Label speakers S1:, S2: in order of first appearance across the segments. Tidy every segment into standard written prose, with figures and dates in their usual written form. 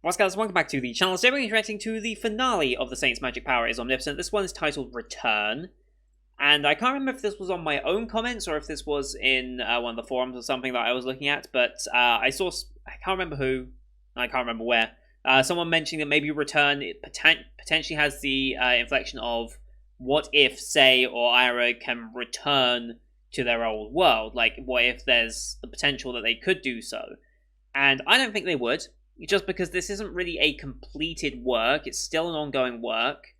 S1: What's guys, welcome back to the channel. Today we're reacting to the finale of The Saint's Magic Power is Omnipotent. This one is titled Return. And I can't remember if this was on my own comments or if this was in one of the forums or something that I was looking at. But I can't remember who, and I can't remember where. Someone mentioning that maybe Return potentially has the inflection of what if Sei or Ira can return to their old world. Like, what if there's the potential that they could do so? And I don't think they would. Just because this isn't really a completed work, it's still an ongoing work.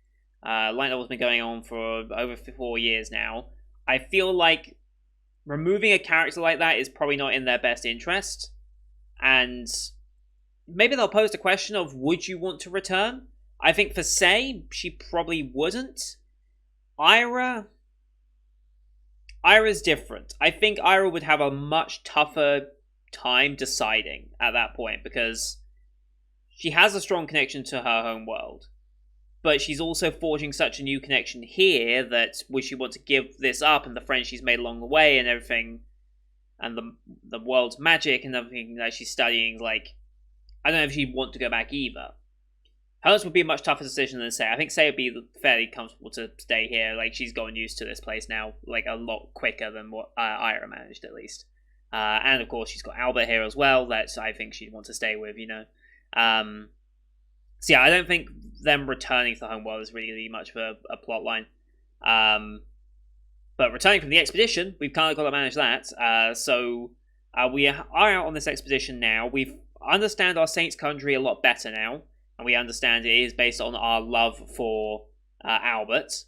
S1: Light novel's been going on for over 4 years now. I feel like removing a character like that is probably not in their best interest. And maybe they'll pose the question of, would you want to return? I think for Sei, she probably wouldn't. Ira's different. I think Ira would have a much tougher time deciding at that point, because she has a strong connection to her home world, but she's also forging such a new connection here that would she want to give this up and the friends she's made along the way and everything, and the world's magic and everything that she's studying? Like, I don't know if she'd want to go back either. Hers would be a much tougher decision than Sei. I think Sei would be fairly comfortable to stay here. Like, she's gotten used to this place now, like, a lot quicker than what Ira managed, at least. And of course, she's got Albert here as well, that I think she'd want to stay with, you know. So yeah, I don't think them returning to the home world is really much of a plot line. But returning from the expedition, we've kind of got to manage that. So we are out on this expedition now. We understand our Saint's country a lot better now, and we understand it is based on our love for Albert.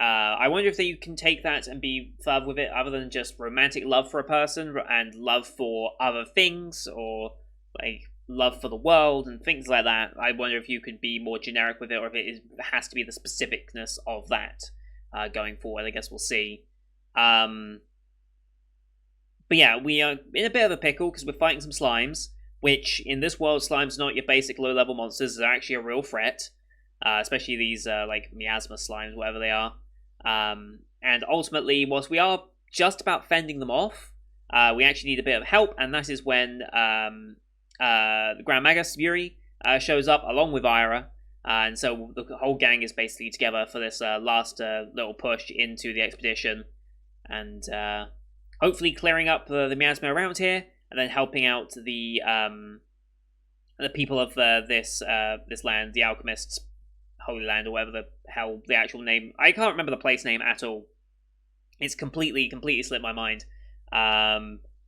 S1: I wonder if you can take that and be further with it, other than just romantic love for a person and love for other things, or like love for the world and things like that. I wonder if you could be more generic with it, or if it has to be the specificness of that going forward. I guess we'll see. But yeah, we are in a bit of a pickle because we're fighting some slimes, which in this world, slimes are not your basic low-level monsters. They're actually a real threat, especially these like miasma slimes, whatever they are. And ultimately, whilst we are just about fending them off, we actually need a bit of help, and that is when the Grand Magus Yuri shows up along with Ira, and so the whole gang is basically together for this last little push into the expedition, and hopefully clearing up the miasma around here, and then helping out the people of this land, the alchemists' Holy Land, or whatever the hell the actual name. I can't remember the place name at all. It's completely slipped my mind.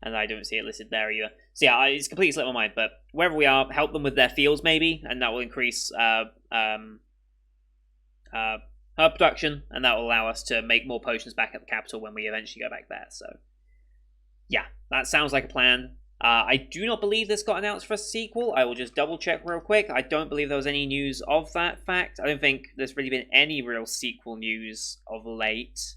S1: And I don't see it listed there either. So yeah, it's completely slipped my mind. But wherever we are, help them with their fields maybe, and that will increase her production, and that will allow us to make more potions back at the capital when we eventually go back there. So yeah, that sounds like a plan. I do not believe this got announced for a sequel. I will just double check real quick. I don't believe there was any news of that fact. I don't think there's really been any real sequel news of late.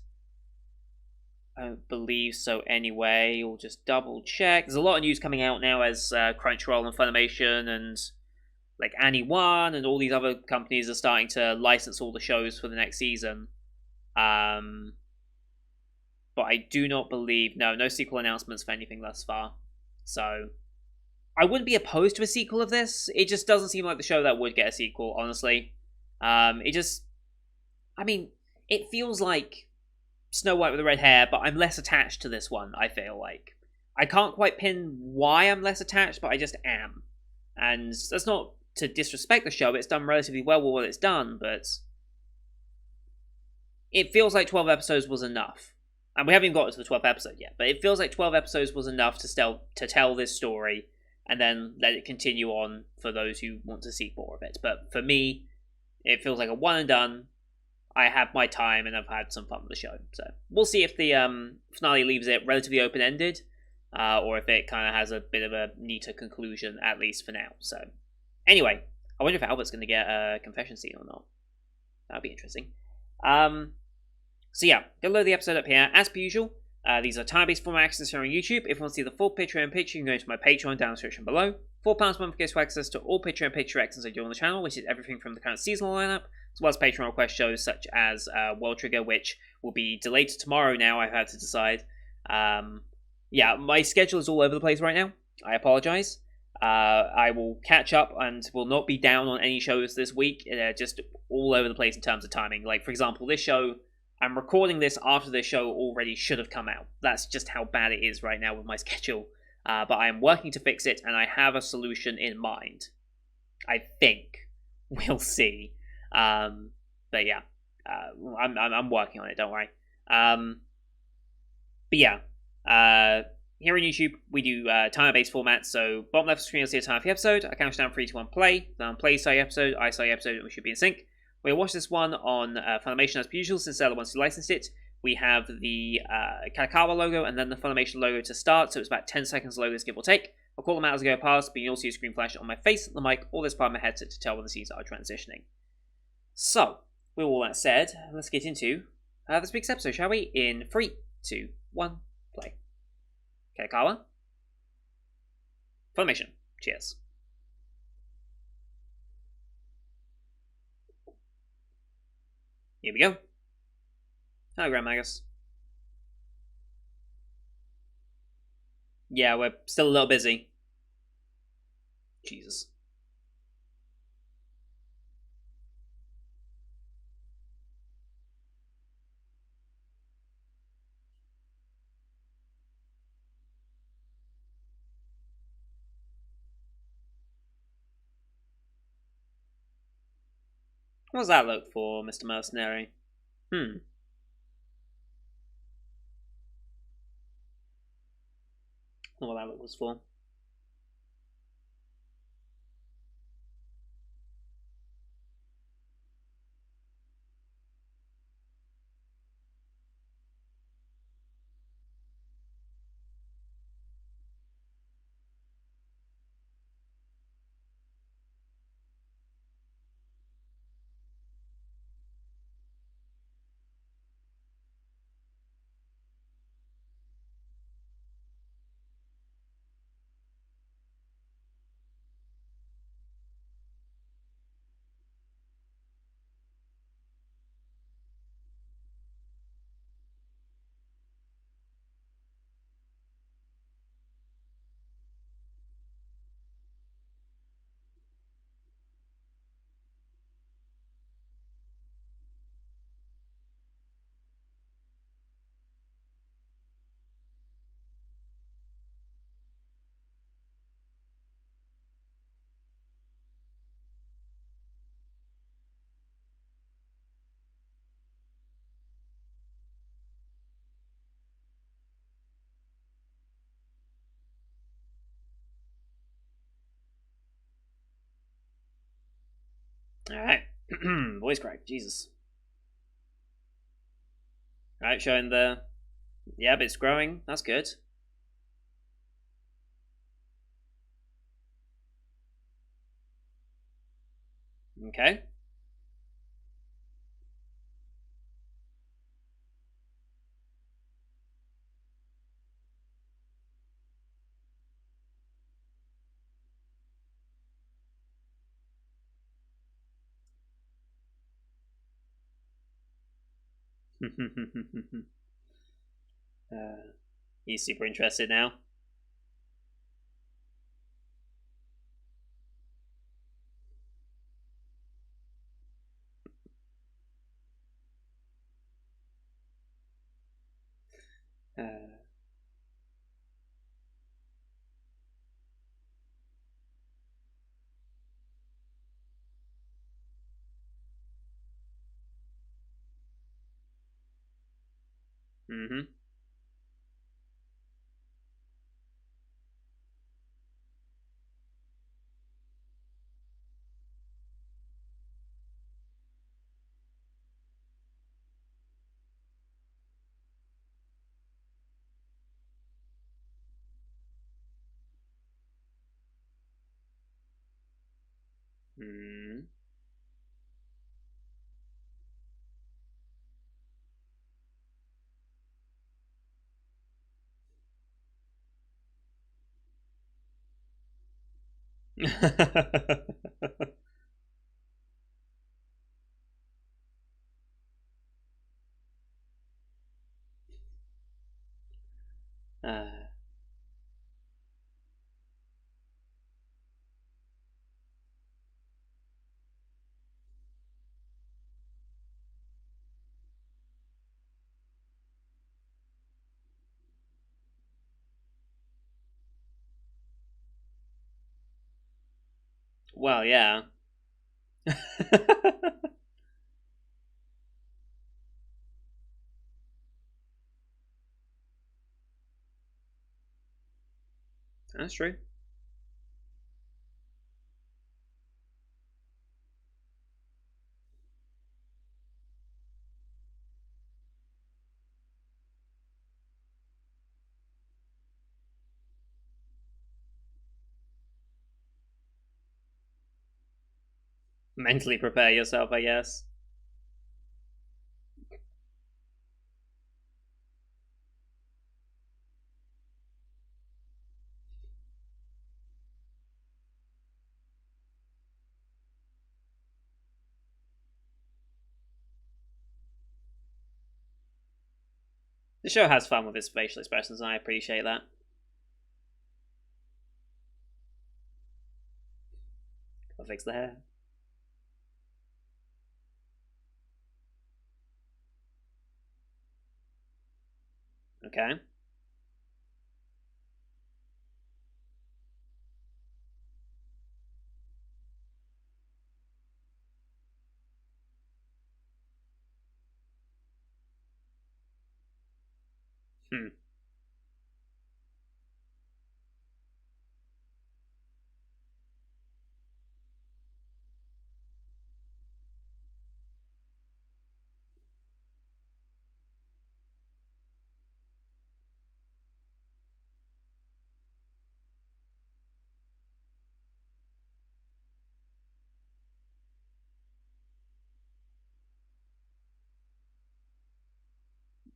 S1: I don't believe so anyway. We'll just double check. There's a lot of news coming out now as Crunchyroll and Funimation and like Annie One and all these other companies are starting to license all the shows for the next season. But I do not believe... No sequel announcements for anything thus far. So I wouldn't be opposed to a sequel of this. It just doesn't seem like the show that would get a sequel, honestly. It feels like Snow White with the red hair, but I'm less attached to this one, I feel like. I can't quite pin why I'm less attached, but I just am. And that's not to disrespect the show. It's done relatively well with what it's done, but it feels like 12 episodes was enough. And we haven't even got to the 12th episode yet, but it feels like 12 episodes was enough to tell this story, and then let it continue on for those who want to see more of it. But for me, it feels like a one and done. I have my time, and I've had some fun with the show. So we'll see if the finale leaves it relatively open-ended, or if it kind of has a bit of a neater conclusion, at least for now. So anyway, I wonder if Albert's going to get a confession scene or not. That'd be interesting. So yeah, go load the episode up here. As per usual, these are time-based format access here on YouTube. If you want to see the full picture in picture, you can go to my Patreon down in the description below. £4 a month gets you access to all picture in picture access I do on the channel, which is everything from the current seasonal lineup, as well as Patreon request shows such as World Trigger, which will be delayed to tomorrow now, I've had to decide. Yeah, my schedule is all over the place right now. I apologise. I will catch up and will not be down on any shows this week. They're just all over the place in terms of timing. Like, for example, this show, I'm recording this after this show already should have come out. That's just how bad it is right now with my schedule. But I am working to fix it, and I have a solution in mind. I think. We'll see. But yeah, I'm working on it. Don't worry. But yeah, here on YouTube we do timer-based formats. So bottom left screen, you'll see a time for the episode. I count down 3, 2, 1, play. Then play start episode. I start episode, and we should be in sync. We'll watch this one on Funimation as per usual, since they're the ones who licensed it. We have the Kalakawa logo and then the Funimation logo to start, so it's about 10 seconds logos, give or take. I'll call them out as I go past, but you'll see a screen flash on my face, the mic, or this part of my headset to tell when the scenes are transitioning. So, with all that said, let's get into this week's episode, shall we? In 3, 2, 1, play. Kalakawa. Funimation. Cheers. Here we go. Hello, Grand Magus. Yeah, we're still a little busy. Jesus. What does that look for, Mr. Mercenary? What that look was for. Alright. Voice crack, Jesus. Alright, showing the... Yep, it's growing. That's good. Okay. He's super interested now. Mm-hmm. Mm. uh. Well, yeah. That's true. Mentally prepare yourself, I guess. The show has fun with its facial expressions, and I appreciate that. I'll fix the hair. Okay. Hmm.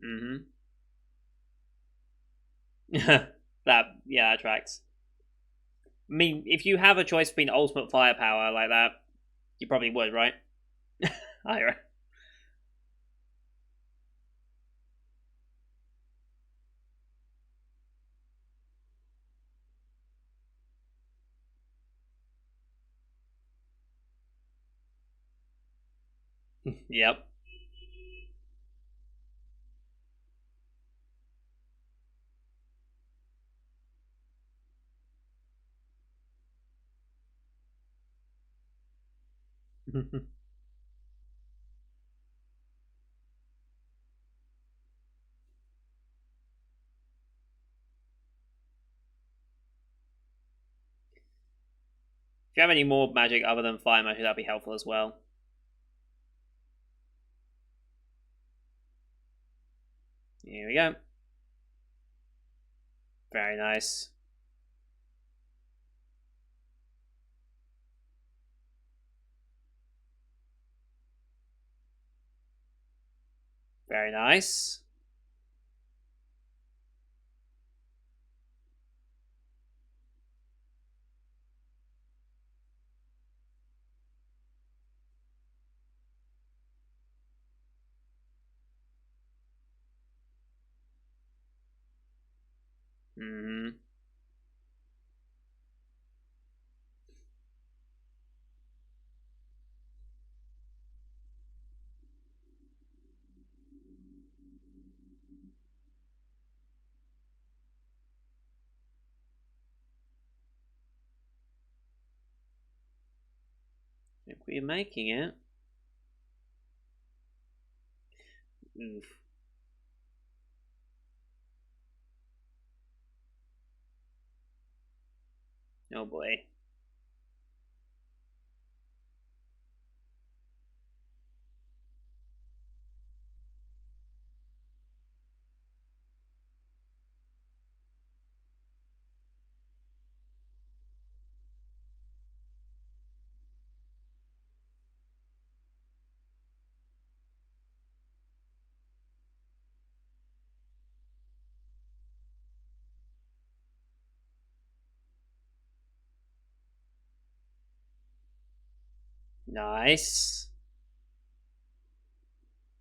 S1: Mm-hmm. That yeah, that tracks. I mean, if you have a choice between ultimate firepower like that, you probably would, right? I Yep. If you have any more magic other than fire magic, that'd be helpful as well. Here we go. Very nice. Very nice. Mm-hmm. If we're making it. Oof. Oh boy. Nice.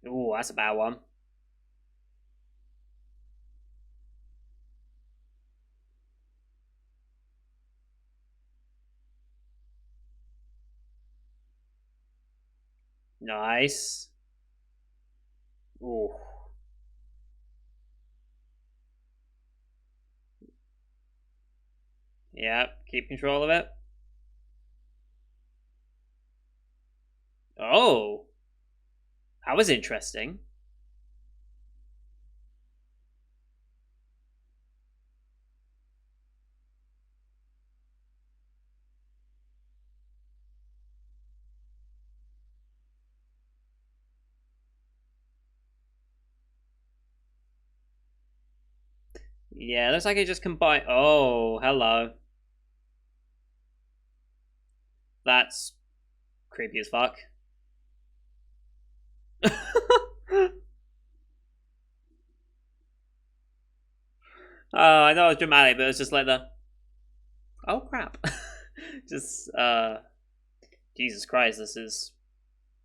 S1: Ooh, that's a bad one. Nice. Ooh. Yep. Keep control of it. Oh, that was interesting. Yeah, looks like it just combined. Oh, hello. That's creepy as fuck. I know it's dramatic, but it's just like the oh crap. Just Jesus Christ, this is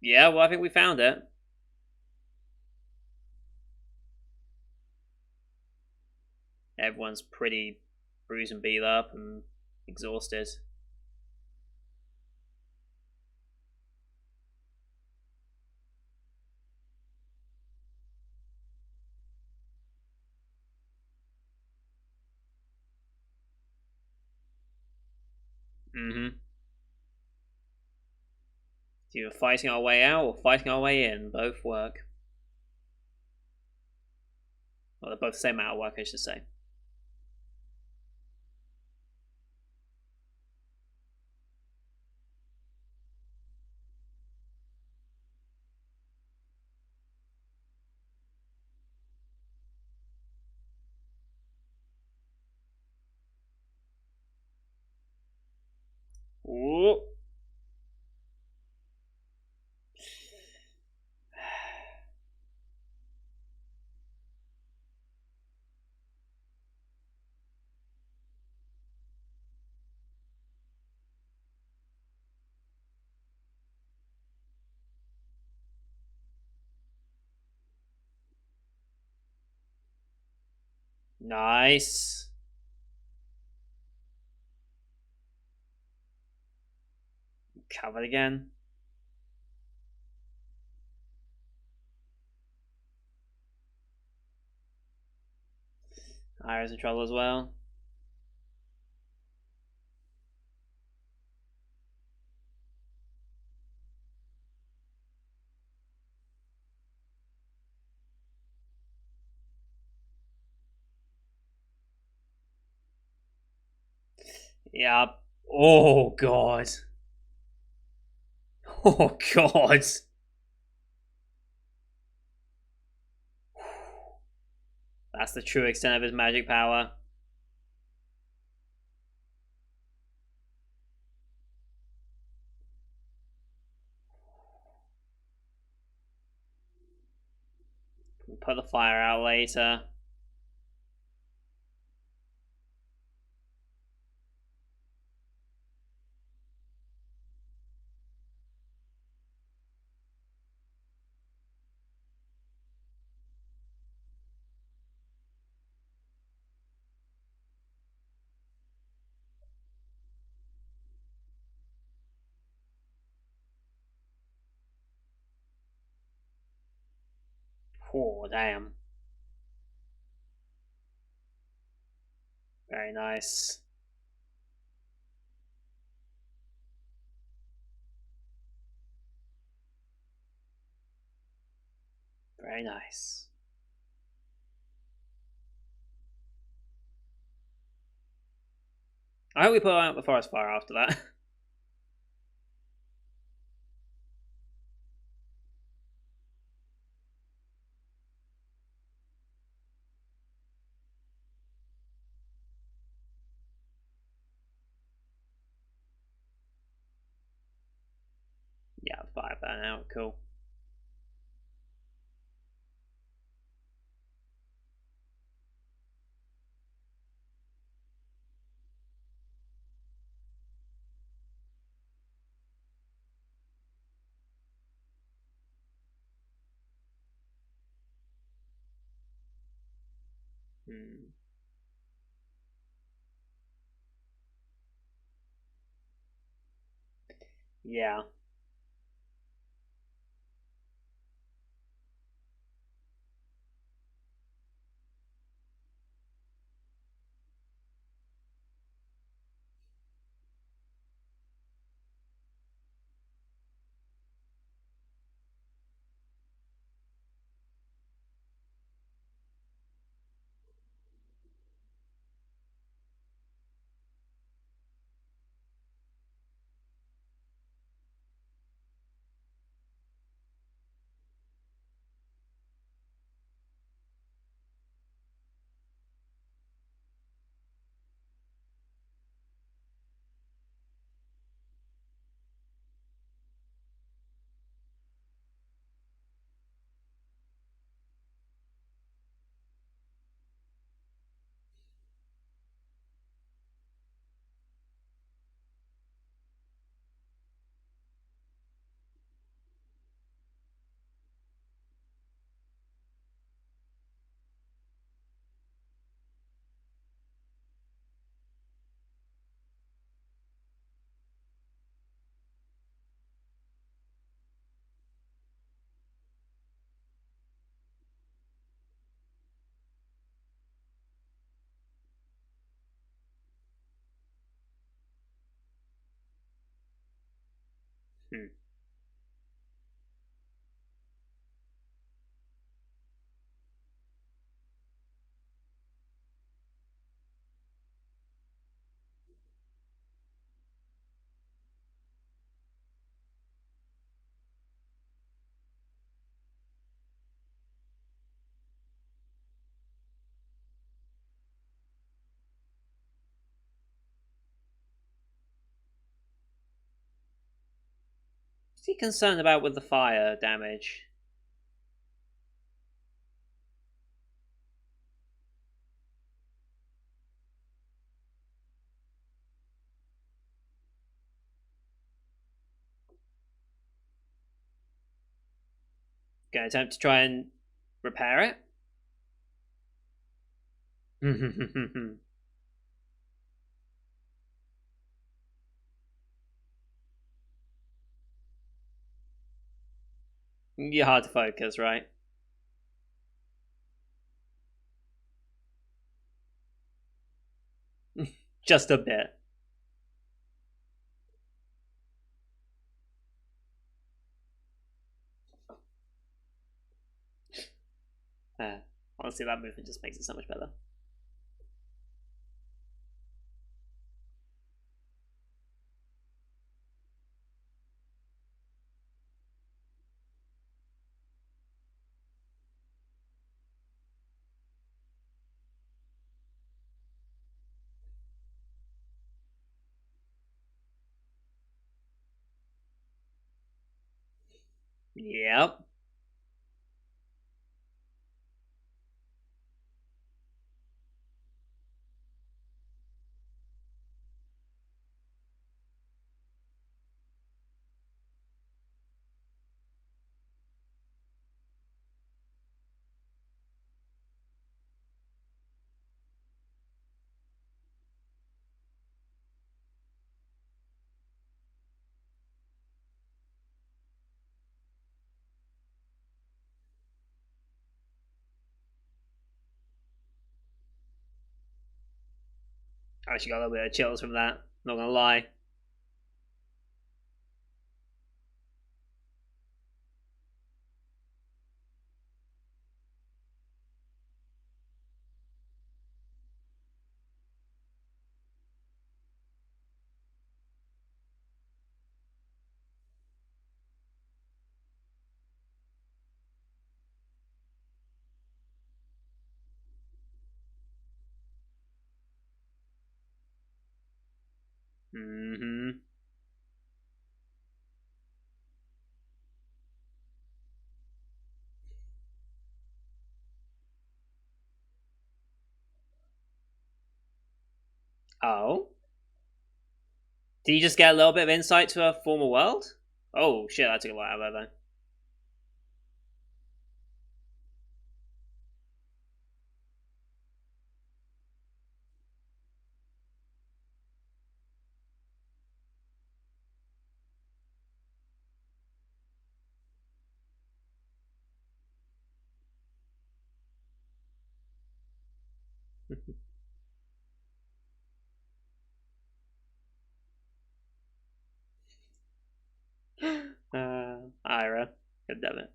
S1: yeah, well I think we found it. Everyone's pretty bruised and beat up and exhausted. Mm-hmm. It's either fighting our way out or fighting our way in. Both work. Well, they're both the same amount of work, I should say. Ooh. Nice. Covered again. Ira's in trouble as well. Yeah. Oh god. Oh god. That's the true extent of his magic power. We'll put the fire out later. Oh damn. Very nice. Very nice. I hope we put out the forest fire after that. Yeah, fire burn out. Cool. Hmm. Yeah. Hmm. What's he concerned about with the fire damage? Gonna attempt to try and repair it? You're hard to focus, right? Just a bit. Uh, Honestly, that movement just makes it so much better. Yep. I actually got a little bit of chills from that. Not gonna lie. Mm-hmm. Oh? Did you just get a little bit of insight to a former world? Oh shit, that took a lot out of that then. Ira. God damn it.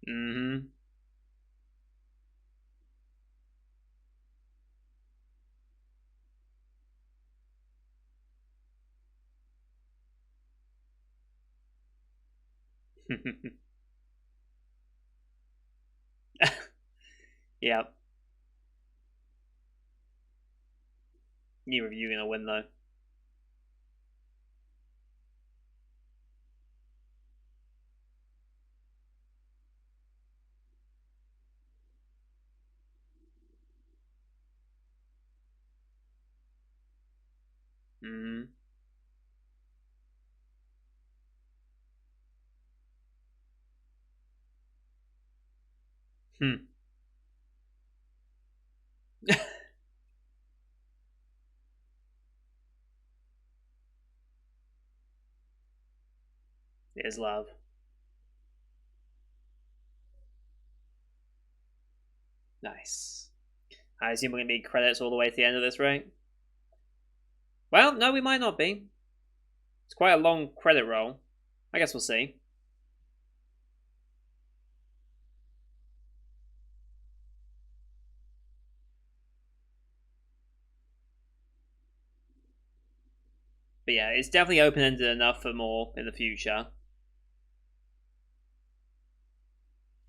S1: Mm-hmm. Yep. New review gonna win though. Mm-hmm. Hmm. It is love. Nice. I assume we're gonna be credits all the way to the end of this, right? Well, no, we might not be. It's quite a long credit roll. I guess we'll see. But yeah, it's definitely open ended enough for more in the future.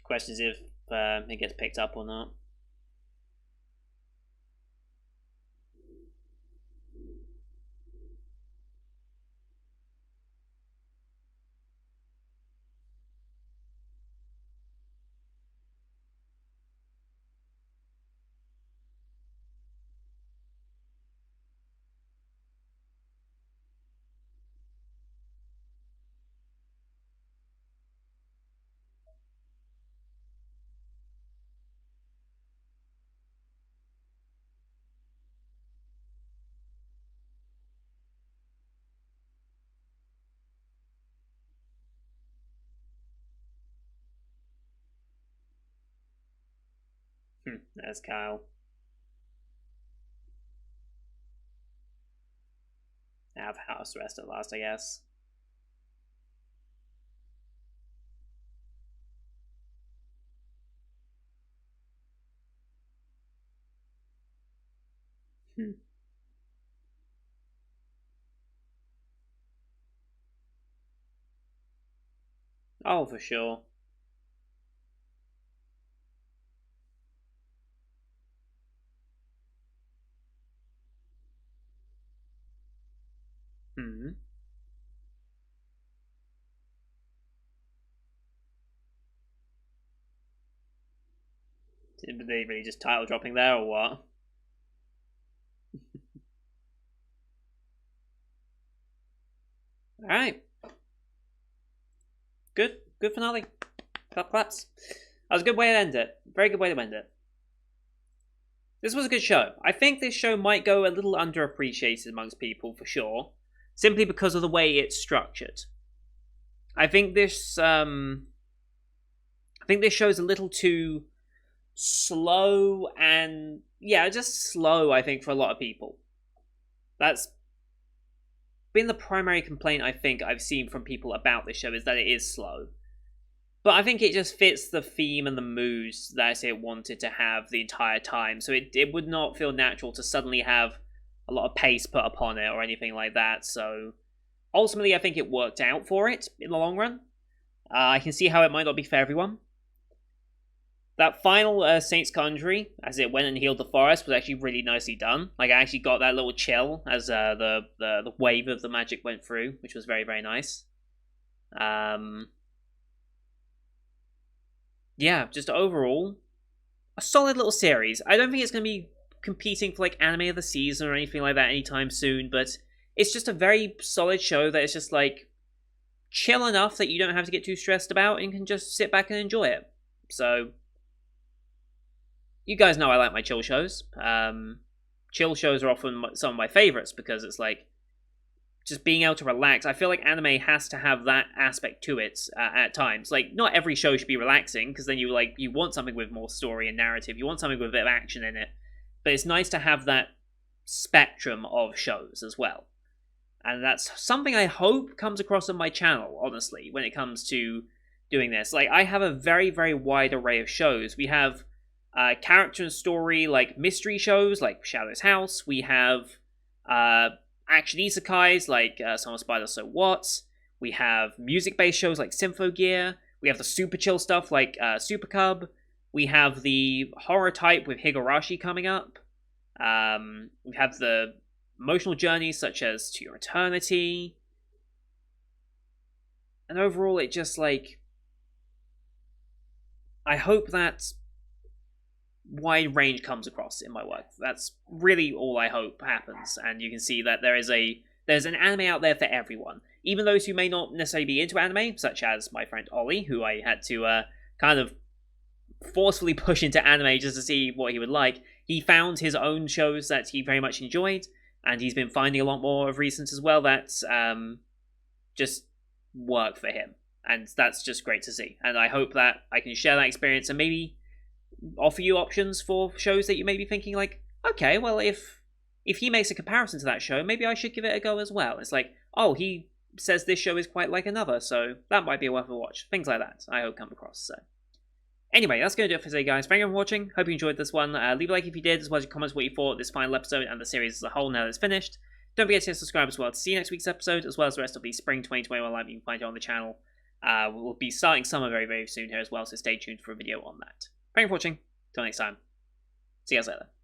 S1: Question is if it gets picked up or not. There's Kyle. Have house arrest at last, I guess. Hmm. Oh, for sure. Hmm. Did they really just title dropping there or what? All right. Good. Good finale. Clap claps. That was a good way to end it. Very good way to end it. This was a good show. I think this show might go a little underappreciated amongst people for sure, simply because of the way it's structured. I think this show's a little too slow and yeah, just slow. I think for a lot of people, that's been the primary complaint I think I've seen from people about this show is that it is slow. But I think it just fits the theme and the moods that it wanted to have the entire time. So it would not feel natural to suddenly have a lot of pace put upon it or anything like that. So ultimately, I think it worked out for it in the long run. I can see how it might not be for everyone. That final Saint's Conjury, as it went and healed the forest, was actually really nicely done. Like I actually got that little chill as the wave of the magic went through, which was very very nice. Um, yeah, just overall a solid little series. I don't think it's going to be competing for like anime of the season or anything like that anytime soon, but it's just a very solid show that is just like chill enough that you don't have to get too stressed about and can just sit back and enjoy it. So you guys know I like my chill shows. Chill shows are often some of my favorites because it's like just being able to relax. I feel like anime has to have that aspect to it at times. Like not every show should be relaxing because then you want something with more story and narrative. You want something with a bit of action in it. But it's nice to have that spectrum of shows as well. And that's something I hope comes across on my channel, honestly, when it comes to doing this. Like, I have a very, very wide array of shows. We have character and story, like, mystery shows, like Shadow's House. We have action isekais, like Summer Spider So What. We have music-based shows like Symphogear. We have the super chill stuff like Super Cub. We have the horror type with Higurashi coming up. We have the emotional journeys such as To Your Eternity. And overall, it just, like, I hope that wide range comes across in my work. That's really all I hope happens. And you can see that there's an anime out there for everyone. Even those who may not necessarily be into anime, such as my friend Ollie, who I had to kind of forcefully push into anime just to see what he would like. He found his own shows that he very much enjoyed, and he's been finding a lot more of recent as well that just work for him. And that's just great to see. And I hope that I can share that experience and maybe offer you options for shows that you may be thinking like, okay, well, if he makes a comparison to that show, maybe I should give it a go as well. It's like, oh, he says this show is quite like another, so that might be worth a watch. Things like that, I hope come across. So anyway, that's going to do it for today, guys. Thank you for watching. Hope you enjoyed this one. Leave a like if you did, as well as your comments what you thought of this final episode and the series as a whole now that it's finished. Don't forget to subscribe as well to see next week's episode, as well as the rest of the Spring 2021 live you can find it on the channel. We'll be starting summer very, very soon here as well, so stay tuned for a video on that. Thank you for watching. Till next time. See you guys later.